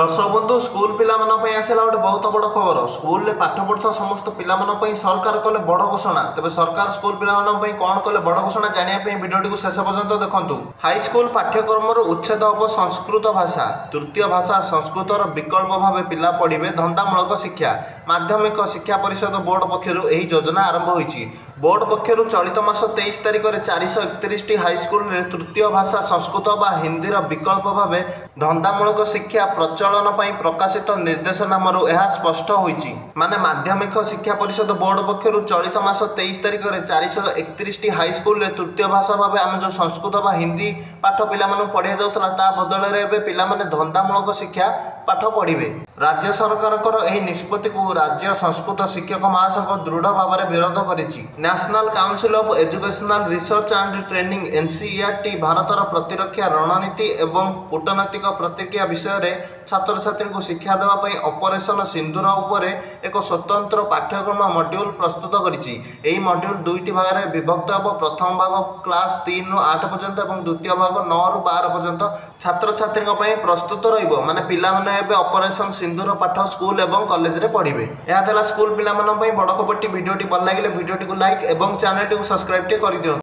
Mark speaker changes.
Speaker 1: दर्शक बंधु स्कूल पिला आसला गोटे बहुत बड़ खबर। स्कूल में पाठ पढ़ुवा समस्त पिला सरकार कले बड़ घोषणा। तेज सरकार स्कूल पिला कौन कले बड़ घोषणा जानापी भिडियो शेष पर्यंत देखूँ। हाईस्कूल पाठ्यक्रम उच्छेद हम संस्कृत भाषा, तृतीय भाषा संस्कृतर विकल्प भाव पिला पढ़े धंदामूलक शिक्षा। माध्यमिक शिक्षा परिषद बोर्ड पक्षर योजना आरंभ होती। बोर्ड पक्षर चलित मास 23 तारिख में 431 हाईस्कूल में तृतीय भाषा संस्कृत व हिंदीर विकल्प भाव धंदामूलक शिक्षा प्रचलन पर प्रकाशित निर्देशनामु यह स्पष्ट होईची। माने माध्यमिक शिक्षा परिषद बोर्ड पक्षर चलित मास 23 तारिख में 431 हाईस्कूल में तृतीय भाषा भाव आम जो संस्कृत व हिंदी पाठ पिला पढ़ा जाता बदल में पिला धंदामूलक शिक्षा पाठ पढ़े। राज्य सरकार निष्पत्ति को राज्य संस्कृत शिक्षक महासंघ दृढ़ भाव में विरोध करिछि। National Council of Educational Research and Training NCERT भारतर प्रतिरक्षा रणनीति एवं कूटनैतिक प्रतिक्रिया विषय में छात्र छात्री को शिक्षा देवाई ऑपरेशन सिंदूर उपर एक स्वतंत्र पाठ्यक्रम मॉड्यूल प्रस्तुत करिछि। एही मॉड्यूल दुईटी भाग में विभक्त होब। प्रथम भाग क्लास 3 ରୁ 8 पर्यंत और द्वितीय भाग 9 ରୁ 12 पर्यंत छात्र छात्री प्रस्तुत रहिबो। माने पिला माने एबे ऑपरेशन सिंदूर पाठ स्कूल एवं कॉलेज रे पढ़िबे। यह स्कूल पिला बड़ खबरटी। भिडियोटी भल लगे भिडियोटी को लाइक और चैनल को सब्सक्राइब कर दियो।